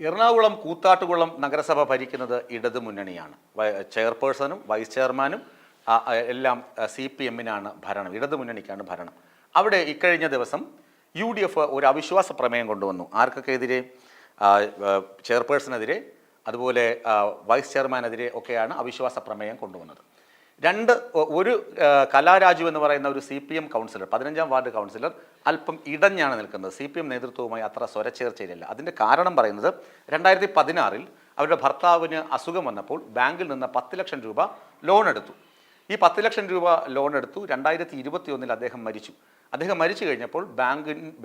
എറണാകുളം കൂത്താട്ടുകുളം നഗരസഭ ഭരിക്കുന്നത് ഇടതുമുന്നണിയാണ്. ചെയർപേഴ്സണും വൈസ് ചെയർമാനും എല്ലാം CPM-നാണ് ഭരണം, ഇടതുമുന്നണിക്കാണ് ഭരണം. അവിടെ ഇക്കഴിഞ്ഞ ദിവസം UDF ഒരു അവിശ്വാസ പ്രമേയം കൊണ്ടുവന്നു. ആർക്കൊക്കെ എതിരെ? ചെയർപേഴ്സണെതിരെ, അതുപോലെ വൈസ് ചെയർമാനെതിരെ ഒക്കെയാണ് അവിശ്വാസ പ്രമേയം കൊണ്ടുവന്നത്. ഒരു കലാരാജു എന്ന് പറയുന്ന ഒരു CPM കൗൺസിലർ, 15-ാം വാർഡ് കൗൺസിലർ അല്പം ഇടഞ്ഞാണ് നിൽക്കുന്നത്. CPM നേതൃത്വവുമായി അത്ര സ്വരച്ചേർച്ചയിലില്ല. അതിൻ്റെ കാരണം പറയുന്നത് 2016-ൽ അവരുടെ ഭർത്താവിന് അസുഖം വന്നപ്പോൾ ബാങ്കിൽ നിന്ന് 10 ലക്ഷം രൂപ ലോൺ എടുത്തു. ഈ 10 ലക്ഷം രൂപ ലോൺ എടുത്തു. 2021-ൽ അദ്ദേഹം മരിച്ചു. അദ്ദേഹം മരിച്ചു കഴിഞ്ഞപ്പോൾ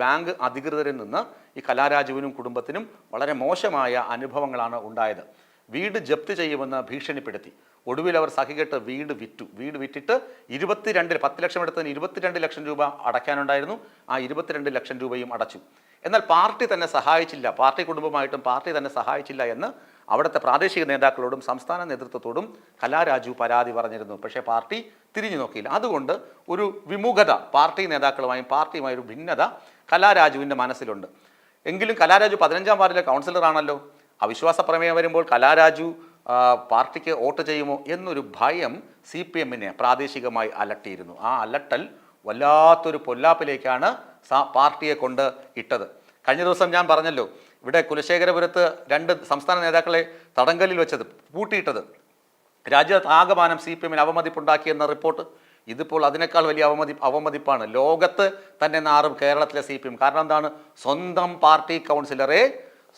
ബാങ്ക് അധികൃതരിൽ നിന്ന് ഈ കലാരാജുവിനും കുടുംബത്തിനും വളരെ മോശമായ അനുഭവങ്ങളാണ് ഉണ്ടായത്. വീട് ജപ്തി ചെയ്യുമെന്ന് ഭീഷണിപ്പെടുത്തി. ഒടുവിൽ അവർ സഹികെട്ട് വീട് വിറ്റിട്ട് 10 ലക്ഷം എടുത്തതിന് 22 ലക്ഷം രൂപ അടയ്ക്കാനുണ്ടായിരുന്നു. ആ 22 ലക്ഷം രൂപയും അടച്ചു. എന്നാൽ പാർട്ടി തന്നെ സഹായിച്ചില്ല, പാർട്ടി കുടുംബമായിട്ടും പാർട്ടി തന്നെ സഹായിച്ചില്ല എന്ന് അവിടുത്തെ പ്രാദേശിക നേതാക്കളോടും സംസ്ഥാന നേതൃത്വത്തോടും കലാരാജു പരാതി പറഞ്ഞിരുന്നു. പക്ഷേ പാർട്ടി തിരിഞ്ഞു നോക്കിയില്ല. അതുകൊണ്ട് ഒരു വിമുഖത പാർട്ടി നേതാക്കളുമായും പാർട്ടിയുമായ ഒരു ഭിന്നത കലാരാജുവിൻ്റെ മനസ്സിലുണ്ട്. എങ്കിലും കലാരാജു 15-ാം വാർഡിലെ കൗൺസിലറാണല്ലോ. അവിശ്വാസ പ്രമേയം വരുമ്പോൾ കലാരാജു പാർട്ടിക്ക് വോട്ട് ചെയ്യുമോ എന്നൊരു ഭയം CPM-നെ പ്രാദേശികമായി അലട്ടിയിരുന്നു. ആ അലട്ടൽ വല്ലാത്തൊരു പൊല്ലാപ്പിലേക്കാണ് പാർട്ടിയെ കൊണ്ട് ഇട്ടത്. കഴിഞ്ഞ ദിവസം ഞാൻ പറഞ്ഞല്ലോ, ഇവിടെ കുലശേഖരപുരത്ത് 2 സംസ്ഥാന നേതാക്കളെ തടങ്കലിൽ വെച്ചത്, പൂട്ടിയിട്ടത് രാജ്യത്താകമാനം CPM-ന് അവമതിപ്പുണ്ടാക്കിയെന്ന റിപ്പോർട്ട്. ഇതിപ്പോൾ അതിനേക്കാൾ വലിയ അവമതിപ്പാണ്. ലോകത്ത് തന്നെ നാറും കേരളത്തിലെ CPM. കാരണം എന്താണ്? സ്വന്തം പാർട്ടി കൗൺസിലറെ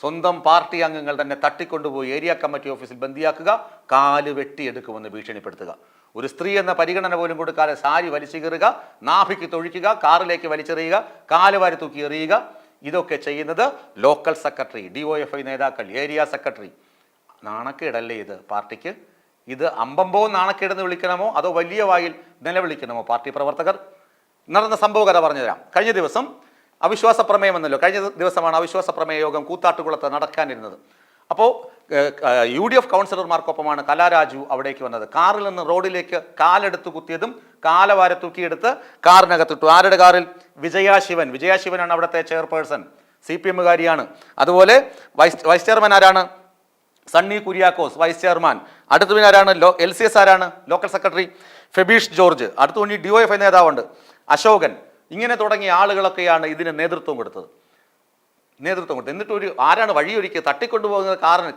സ്വന്തം പാർട്ടി അംഗങ്ങൾ തന്നെ തട്ടിക്കൊണ്ടുപോയി ഏരിയ കമ്മിറ്റി ഓഫീസിൽ ബന്ദിയാക്കുക, കാല് വെട്ടിയെടുക്കുമെന്ന് ഭീഷണിപ്പെടുത്തുക, ഒരു സ്ത്രീ എന്ന പരിഗണന പോലും കൊടുക്കാതെ സാരി വലിച്ചു കീറുക, നാഭിക്ക് തൊഴിക്കുക, കാറിലേക്ക് വലിച്ചെറിയുക, കാല് വാരി തൂക്കി എറിയുക. ഇതൊക്കെ ചെയ്യുന്നത് ലോക്കൽ സെക്രട്ടറി, DYFI നേതാക്കൾ, ഏരിയ സെക്രട്ടറി. നാണക്കേടല്ലേ ഇത് പാർട്ടിക്ക്? ഇത് അമ്പമ്പോ നാണക്കേടെന്ന് വിളിക്കണമോ അതോ വലിയ വായിൽ നിലവിളിക്കണമോ പാർട്ടി പ്രവർത്തകർ? നടന്ന സംഭവ കഥ പറഞ്ഞുതരാം. കഴിഞ്ഞ ദിവസം അവിശ്വാസ പ്രമേയം എന്നല്ലോ, കഴിഞ്ഞ ദിവസമാണ് അവിശ്വാസ പ്രമേയ യോഗം കൂത്താട്ടുകുളത്ത് നടക്കാനിരുന്നത്. അപ്പോൾ UDF കൗൺസിലർമാർക്കൊപ്പമാണ് കലാരാജു അവിടേക്ക് വന്നത്. കാറിൽ നിന്ന് റോഡിലേക്ക് കാലെടുത്ത് കുത്തിയതും കാലവാര തൂക്കിയെടുത്ത് കാറിനകത്തിട്ടു. ആരുടെ കാറിൽ? വിജയാശിവനാണ് അവിടുത്തെ ചെയർപേഴ്സൺ, CPM-കാരിയാണ്. അതുപോലെ വൈസ് ചെയർമാൻ ആരാണ്? Sunny Kuriakose, vice chairman. അടുത്ത പിന്നെ ആരാണ്? LCS ആരാണ്? Local secretary Febish George. അടുത്തുകൊണ്ട് DYFI നേതാവുണ്ട് അശോകൻ. ഇങ്ങനെ തുടങ്ങിയ ആളുകളൊക്കെയാണ് ഇതിന് നേതൃത്വം കൊടുത്തത്. എന്നിട്ട് ആരാണ് വഴിയൊരുക്കിയത്? തട്ടിക്കൊണ്ടുപോകുന്നത് കാറിന്,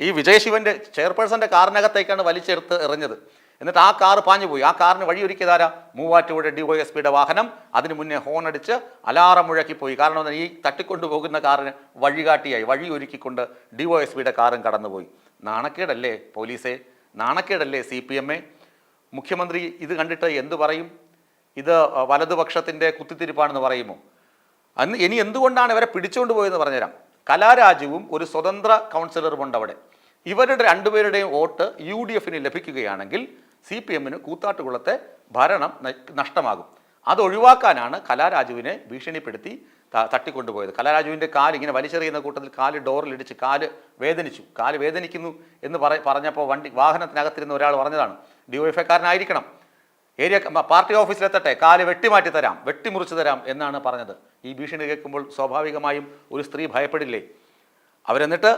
ഈ വിജയശിവന്റെ ചെയർപേഴ്സന്റെ കാറിനകത്തേക്കാണ് വലിച്ചെടുത്ത് എറിഞ്ഞത്. എന്നിട്ട് ആ കാർ പാഞ്ഞുപോയി. ആ കാറിന് വഴിയൊരുക്കിയതാരാ? മൂവാറ്റുപുഴ DYSP-യുടെ വാഹനം. അതിന് മുന്നേ ഹോൺ അടിച്ച് അലാറം മുഴക്കിപ്പോയി. കാരണം ഈ തട്ടിക്കൊണ്ടുപോകുന്ന കാറിന് വഴികാട്ടിയായി, വഴിയൊരുക്കിക്കൊണ്ട് DYSP-യുടെ കാറും കടന്നുപോയി. നാണക്കേടല്ലേ പോലീസേ? നാണക്കേടല്ലേ CPM-എ? മുഖ്യമന്ത്രി ഇത് കണ്ടിട്ട് എന്തു പറയും? ഇത് വലതുപക്ഷത്തിൻ്റെ കുത്തിത്തിരിപ്പാണെന്ന് പറയുമോ? ഇനി എന്തുകൊണ്ടാണ് ഇവരെ പിടിച്ചുകൊണ്ട് പോയെന്ന് പറഞ്ഞുതരാം. കലാരാജുവും ഒരു സ്വതന്ത്ര കൗൺസിലറുമുണ്ട് അവിടെ. ഇവരുടെ 2 പേരുടെയും വോട്ട് UDF-ന് ലഭിക്കുകയാണെങ്കിൽ CPM-ന് കൂത്താട്ടുകുളത്തെ ഭരണം നഷ്ടമാകും. അത് ഒഴിവാക്കാനാണ് കലാരാജുവിനെ ഭീഷണിപ്പെടുത്തി തട്ടിക്കൊണ്ടുപോയത്. കലാരാജുവിൻ്റെ കാല് ഇങ്ങനെ വലിച്ചെറിയുന്ന കൂട്ടത്തിൽ കാല് ഡോറിലിടിച്ച് കാല് വേദനിക്കുന്നു എന്ന് പറഞ്ഞപ്പോൾ വാഹനത്തിനകത്തിരുന്ന ഒരാൾ പറഞ്ഞതാണ്, DYFI-കാരനായിരിക്കണം, ഏരിയ പാർട്ടി ഓഫീസിലെത്തട്ടെ, കാല് വെട്ടിമുറിച്ച് തരാം എന്നാണ് പറഞ്ഞത്. ഈ ഭീഷണി കേൾക്കുമ്പോൾ സ്വാഭാവികമായും ഒരു സ്ത്രീ ഭയപ്പെടില്ലേ? അവരെന്നിട്ട്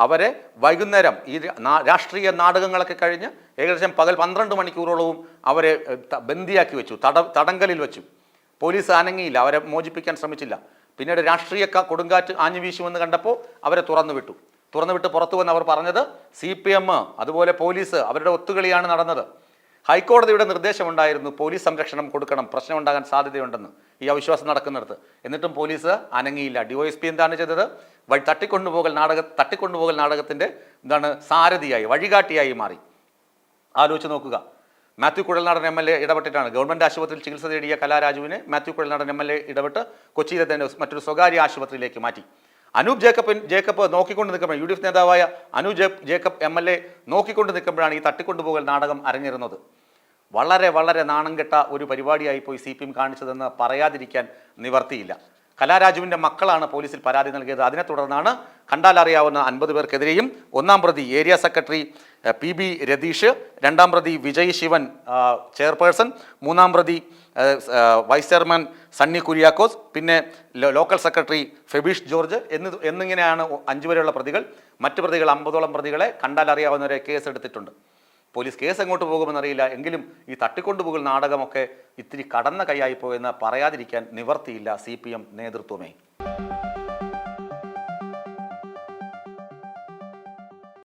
അവരെ വൈകുന്നേരം ഈ രാഷ്ട്രീയ നാടകങ്ങളൊക്കെ കഴിഞ്ഞ് ഏകദേശം പകൽ 12 മണിക്കൂറോളവും അവരെ ബന്ദിയാക്കി വെച്ചു, തടങ്കലിൽ വെച്ചു. പോലീസ് അനങ്ങിയില്ല, അവരെ മോചിപ്പിക്കാൻ ശ്രമിച്ചില്ല. പിന്നീട് രാഷ്ട്രീയ കൊടുങ്കാറ്റ് ആഞ്ഞു വീശുമെന്ന് കണ്ടപ്പോൾ അവരെ തുറന്നുവിട്ട് പുറത്തു വന്ന് അവർ പറഞ്ഞത് CPM അതുപോലെ പോലീസ് അവരുടെ ഒത്തുകളിയാണ് നടന്നത്. ഹൈക്കോടതിയുടെ നിർദ്ദേശമുണ്ടായിരുന്നു, പോലീസ് സംരക്ഷണം കൊടുക്കണം, പ്രശ്നമുണ്ടാകാൻ സാധ്യതയുണ്ടെന്ന് ഈ അവിശ്വാസം നടക്കുന്നിടത്ത്. എന്നിട്ടും പോലീസ് അനങ്ങിയില്ല. DYSP എന്താണ് ചെയ്തത്? തട്ടിക്കൊണ്ടുപോകൽ നാടകത്തിൻ്റെ സാരഥിയായി, വഴികാട്ടിയായി മാറി. ആലോചിച്ച് നോക്കുക. മാത്യു കുഴൽനാടൻ MLA ഇടപെട്ടിട്ടാണ് ഗവൺമെൻറ് ആശുപത്രിയിൽ ചികിത്സ തേടിയ കലാരാജുവിനെ മാത്യു കുഴൽനാടൻ MLA ഇടപെട്ട് കൊച്ചിയിലെ തന്നെ മറ്റൊരു സ്വകാര്യ ആശുപത്രിയിലേക്ക് മാറ്റി. അനൂപ് ജേക്കബ് നോക്കിക്കൊണ്ട് നിൽക്കുമ്പോൾ, UDF നേതാവായ അനൂപ് ജേക്കബ് MLA നോക്കിക്കൊണ്ട് നിൽക്കുമ്പോഴാണ് ഈ തട്ടിക്കൊണ്ടുപോകൽ നാടകം അരങ്ങേറുന്നത്. വളരെ വളരെ നാണം കെട്ട ഒരു പരിപാടിയായി പോയി CPM കാണിച്ചതെന്ന് പറയാതിരിക്കാൻ നിവർത്തിയില്ല. കലാരാജുവിൻ്റെ മക്കളാണ് പോലീസിൽ പരാതി നൽകിയത്. അതിനെ തുടർന്നാണ് കണ്ടാലറിയാവുന്ന 50 പേർക്കെതിരെയും ഒന്നാം പ്രതി ഏരിയ സെക്രട്ടറി PB രതീഷ്, രണ്ടാം പ്രതി വിജയ് ശിവൻ ചെയർപേഴ്സൺ, മൂന്നാം പ്രതി വൈസ് ചെയർമാൻ സണ്ണി കുര്യാക്കോസ്, പിന്നെ ലോക്കൽ സെക്രട്ടറി ഫെബീഷ് ജോർജ് എന്നിങ്ങനെയാണ് 5 വരെയുള്ള പ്രതികൾ. മറ്റു പ്രതികൾ 50ഓളം പ്രതികളെ കണ്ടാലറിയാവുന്നവരെ കേസെടുത്തിട്ടുണ്ട്. പോലീസ് കേസ് എങ്ങോട്ട് പോകുമെന്നറിയില്ല. എങ്കിലും ഈ തട്ടിക്കൊണ്ടുപോകൽ നാടകമൊക്കെ ഇത്തിരി കടന്ന കൈയായിപ്പോയെന്ന് പറയാതിരിക്കാൻ നിവർത്തിയില്ല CPM നേതൃത്വമേ.